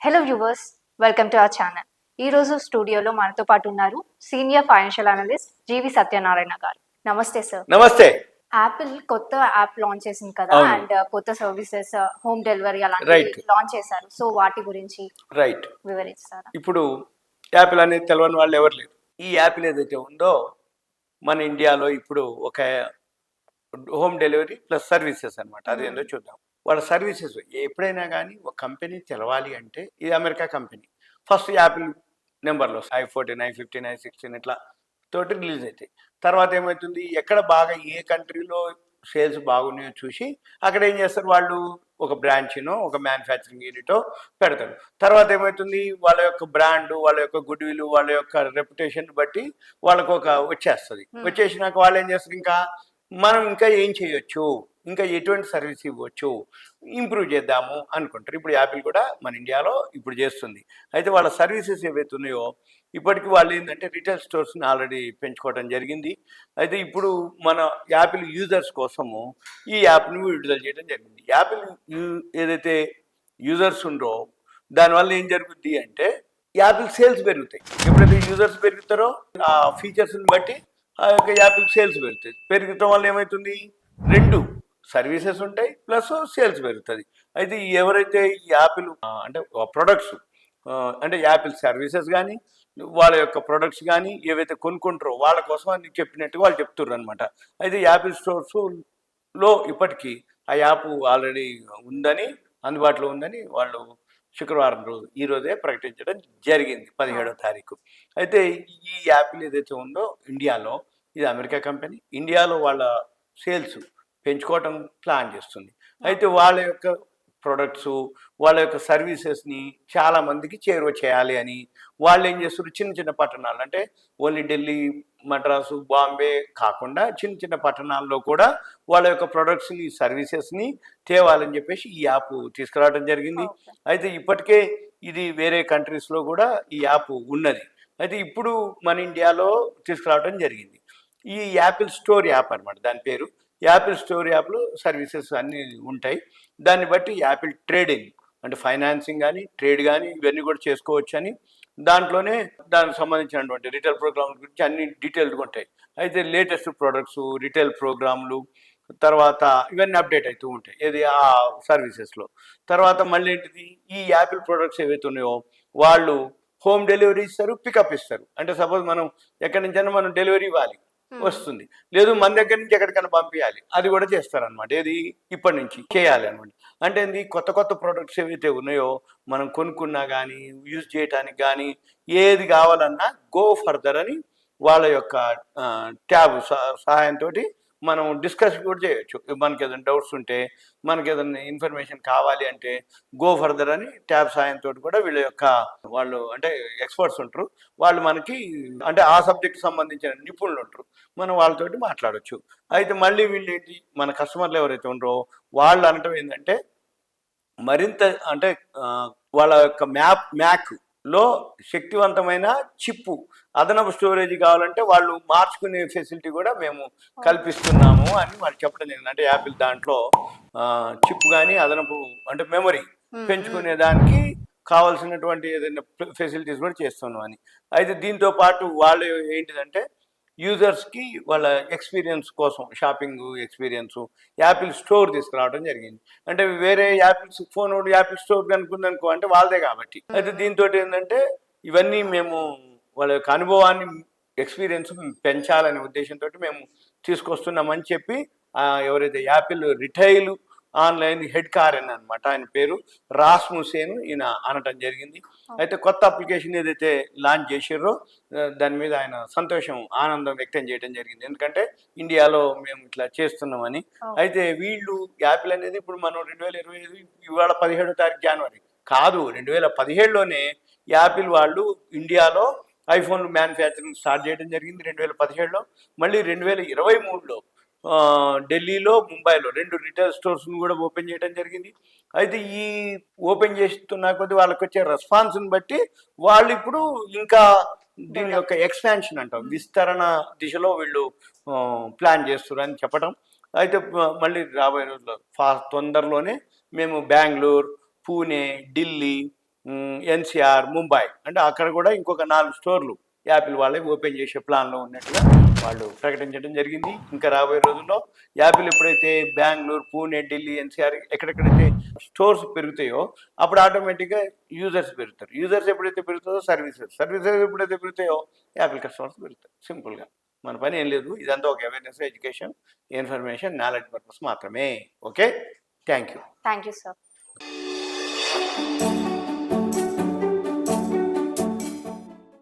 Hello viewers, welcome to our channel. ఈ రోజు స్టూడియోలో మనతో పాటు ఉన్నారు సీనియర్ ఫైనాన్షియల్ అనలిస్ట్ జీవి సత్యనారాయణ గారు. నమస్తే సార్. నమస్తే. యాపిల్ కొత్త యాప్ లాంచ్ చేసింది కదా, అవును. అండ్ కొత్త సర్వీసెస్, హోమ్ డెలివరీ రైట్. అలాంటివి లాంచ్ చేశారు. సో వాటి గురించి రైట్. వివరిస్తారా? ఇప్పుడు యాపిల్ అనేది తెలియని వాళ్ళు ఎవరు లేరు. ఈ యాపిల్ ఏదైతే ఉందో మన ఇండియాలో ఇప్పుడు ఒక హోమ్ డెలివరీ ప్లస్ సర్వీసెస్ అనమాట. అదేందో చూద్దాం. వాళ్ళ సర్వీసెస్ ఎప్పుడైనా కానీ ఒక కంపెనీ తెలవాలి అంటే ఇది అమెరికా కంపెనీ. ఫస్ట్ యాపిల్ నెంబర్లో i14, i15, i16 ఇట్లా తోటి రిలీజ్ అవుతాయి. తర్వాత ఏమవుతుంది, ఎక్కడ బాగా ఏ కంట్రీలో సేల్స్ బాగున్నాయో చూసి అక్కడ ఏం చేస్తారు, వాళ్ళు ఒక బ్రాంచ్నో ఒక మ్యానుఫ్యాక్చరింగ్ యూనిటో పెడతారు. తర్వాత ఏమవుతుంది, వాళ్ళ యొక్క బ్రాండ్, వాళ్ళ యొక్క గుడ్ విల్, వాళ్ళ యొక్క రెప్యుటేషన్ బట్టి వాళ్ళకు ఒక వచ్చేస్తుంది. వచ్చేసినాక వాళ్ళు ఏం చేస్తారు, ఇంకా మనం ఇంకా ఏం చేయొచ్చు, ఇంకా ఎటువంటి సర్వీస్ ఇవ్వచ్చు, ఇంప్రూవ్ చేద్దాము అనుకుంటారు. ఇప్పుడు యాపిల్ కూడా మన ఇండియాలో ఇప్పుడు చేస్తుంది. అయితే వాళ్ళ సర్వీసెస్ ఏవైతే ఉన్నాయో ఇప్పటికీ వాళ్ళు ఏంటంటే రిటైల్ స్టోర్స్ని ఆల్రెడీ పెంచుకోవడం జరిగింది. అయితే ఇప్పుడు మన యాపిల్ యూజర్స్ కోసము ఈ యాప్ని విడుదల చేయడం జరిగింది. యాపిల్ ఏదైతే యూజర్స్ ఉండో దానివల్ల ఏం జరుగుద్ది అంటే యాపిల్ సేల్స్ పెరుగుతాయి. ఎప్పుడైతే యూజర్స్ పెరుగుతారో ఆ ఫీచర్స్ని బట్టి ఆ యొక్క యాపిల్ సేల్స్ పెరుగుతుంది. పెరగటం వల్ల ఏమవుతుంది, రెండు సర్వీసెస్ ఉంటాయి ప్లస్ సేల్స్ పెరుగుతుంది. అయితే ఎవరైతే ఈ యాపిల్ అంటే ప్రొడక్ట్స్ అంటే యాపిల్ సర్వీసెస్ కానీ వాళ్ళ యొక్క ప్రొడక్ట్స్ కానీ ఏవైతే కొనుక్కుంటారో వాళ్ళ కోసం అని చెప్పినట్టుగా వాళ్ళు చెప్తుర్రు అనమాట. అయితే యాపిల్ స్టోర్స్లో ఇప్పటికీ ఆ యాప్ ఆల్రెడీ ఉందని, అందుబాటులో ఉందని వాళ్ళు శుక్రవారం రోజు ఈ రోజే ప్రకటించడం జరిగింది, 17వ తారీఖు. అయితే ఈ యాపిల్ ఏదైతే ఉందో ఇండియాలో, ఇది అమెరికా కంపెనీ, ఇండియాలో వాళ్ళ సేల్స్ పెంచుకోవటం ప్లాన్ చేస్తుంది. అయితే వాళ్ళ యొక్క ప్రొడక్ట్స్, వాళ్ళ యొక్క సర్వీసెస్ని చాలామందికి చేరువ చేయాలి అని వాళ్ళు ఏం చేస్తారు, చిన్న చిన్న పట్టణాలు అంటే ఓన్లీ ఢిల్లీ, మద్రాసు, బాంబే కాకుండా చిన్న చిన్న పట్టణాల్లో కూడా వాళ్ళ యొక్క ప్రొడక్ట్స్ని, సర్వీసెస్ని తేవాలని చెప్పేసి ఈ యాప్ తీసుకురావడం జరిగింది. అయితే ఇప్పటికే ఇది వేరే కంట్రీస్లో కూడా ఈ యాప్ ఉన్నది. అయితే ఇప్పుడు మన ఇండియాలో తీసుకురావడం జరిగింది. ఈ యాపిల్ స్టోర్ యాప్ అనమాట దాని పేరు. యాపిల్ స్టోర్ యాప్లో సర్వీసెస్ అన్నీ ఉంటాయి. దాన్ని బట్టి యాపిల్ ట్రేడింగ్ అంటే ఫైనాన్సింగ్ కానీ ట్రేడ్ కానీ ఇవన్నీ కూడా చేసుకోవచ్చు అని దాంట్లోనే దానికి సంబంధించినటువంటి రిటైల్ ప్రోగ్రామ్ గురించి అన్ని డీటెయిల్డ్గా ఉంటాయి. అయితే లేటెస్ట్ ప్రొడక్ట్స్, రిటైల్ ప్రోగ్రాంలు, తర్వాత ఇవన్నీ అప్డేట్ అవుతూ ఉంటాయి ఏది ఆ సర్వీసెస్లో. తర్వాత మళ్ళీ ఏంటిది, ఈ యాపిల్ ప్రొడక్ట్స్ ఏవైతే ఉన్నాయో వాళ్ళు హోమ్ డెలివరీ ఇస్తారు, పికప్ ఇస్తారు. అంటే సపోజ్ మనం ఎక్కడి నుంచైనా మనం డెలివరీ ఇవ్వాలి, వస్తుంది. లేదు మన దగ్గర నుంచి ఎక్కడికైనా పంపించాలి, అది కూడా చేస్తారనమాట. ఏది ఇప్పటి నుంచి చేయాలి అనమాట. అంటే ఏంది, కొత్త కొత్త ప్రోడక్ట్స్ ఏవైతే ఉన్నాయో మనం కొనుక్కున్నా కానీ యూజ్ చేయడానికి కానీ ఏది కావాలన్నా గో ఫర్దర్ అని వాళ్ళ యొక్క ట్యాబ్ సహాయంతో మనం డిస్కస్ కూడా చేయొచ్చు. మనకి ఏదైనా డౌట్స్ ఉంటే, మనకి ఏదైనా ఇన్ఫర్మేషన్ కావాలి అంటే గో ఫర్దర్ అని ట్యాబ్ సాయంతో కూడా వీళ్ళ యొక్క వాళ్ళు అంటే ఎక్స్పర్ట్స్ ఉంటారు, వాళ్ళు మనకి అంటే ఆ సబ్జెక్ట్ సంబంధించిన నిపుణులు ఉంటారు, మనం వాళ్ళతోటి మాట్లాడవచ్చు. అయితే మళ్ళీ వీళ్ళు ఏంటి, మన కస్టమర్లు ఎవరైతే ఉంటారో వాళ్ళు అనటం ఏంటంటే మరింత అంటే వాళ్ళ యొక్క మ్యాక్లో శక్తివంతమైన చిప్పు, అదనపు స్టోరేజ్ కావాలంటే వాళ్ళు మార్చుకునే ఫెసిలిటీ కూడా మేము కల్పిస్తున్నాము అని వాళ్ళు చెప్పడం జరిగింది. అంటే యాపిల్ దాంట్లో చిప్ కానీ అదనపు అంటే మెమరీ పెంచుకునే దానికి కావాల్సినటువంటి ఏదైనా ఫెసిలిటీస్ కూడా చేస్తున్నాం అని. అయితే దీంతో పాటు వాళ్ళు ఏంటిదంటే యూజర్స్కి వాళ్ళ ఎక్స్పీరియన్స్ కోసం షాపింగ్ ఎక్స్పీరియన్సు యాపిల్ స్టోర్ తీసుకురావడం జరిగింది. అంటే వేరే యాపిల్స్ ఫోన్ యాపిల్ స్టోర్ కనుక్కుందనుకో అంటే వాళ్ళదే కాబట్టి. అయితే దీంతో ఏంటంటే ఇవన్నీ మేము వాళ్ళ యొక్క అనుభవాన్ని, ఎక్స్పీరియన్స్ పెంచాలనే ఉద్దేశంతో మేము తీసుకొస్తున్నామని చెప్పి ఎవరైతే యాపిల్ రిటైల్ ఆన్లైన్ హెడ్ కారెన్ అనమాట, ఆయన పేరు రాస్ముసేన్, ఈయన అనటం జరిగింది. అయితే కొత్త అప్లికేషన్ ఏదైతే లాంచ్ చేసారో దాని మీద ఆయన సంతోషం, ఆనందం వ్యక్తం చేయడం జరిగింది. ఎందుకంటే ఇండియాలో మేము ఇట్లా చేస్తున్నామని. అయితే వీళ్ళు యాపిల్ అనేది ఇప్పుడు మనం 2025 ఇవాళ 17వ తారీఖు జనవరి కాదు, 2017లోనే యాపిల్ వాళ్ళు ఇండియాలో ఐఫోన్ మ్యానుఫ్యాక్చరింగ్ స్టార్ట్ చేయడం జరిగింది 2017లో. మళ్ళీ 2023లో ఢిల్లీలో, ముంబైలో 2 రిటైల్ స్టోర్స్ను కూడా ఓపెన్ చేయడం జరిగింది. అయితే ఈ ఓపెన్ చేస్తున్న కొద్దీ వాళ్ళకి వచ్చే రెస్పాన్స్ని బట్టి వాళ్ళు ఇప్పుడు ఇంకా దీని యొక్క ఎక్స్పాన్షన్ అంటాం, విస్తరణ దిశలో వీళ్ళు ప్లాన్ చేస్తారు అని చెప్పడం. అయితే మళ్ళీ రాబోయే రోజుల్లో తొందరలోనే మేము బెంగళూరు, పూణే, ఢిల్లీ, ఎన్సిఆర్, ముంబై, అంటే అక్కడ కూడా ఇంకొక 4 స్టోర్లు యాపిల్ వాళ్ళకి ఓపెన్ చేసే ప్లాన్లో ఉన్నట్టుగా వాళ్ళు ప్రకటించడం జరిగింది. ఇంకా రాబోయే రోజుల్లో యాపిల్ ఎప్పుడైతే బెంగళూరు, పూణే, ఢిల్లీ, ఎన్సిఆర్ ఎక్కడెక్కడైతే స్టోర్స్ పెరుగుతాయో అప్పుడు ఆటోమేటిక్గా యూజర్స్ పెరుగుతారు. యూజర్స్ ఎప్పుడైతే పెరుగుతుందో సర్వీసెస్ ఎప్పుడైతే పెరుగుతాయో యాపిల్ కస్టమర్స్ పెరుగుతారు. సింపుల్గా మన పని ఏం లేదు. ఇదంతా ఒక awareness, education, information, knowledge purpose మాత్రమే. Okay, thank you. Thank you sir.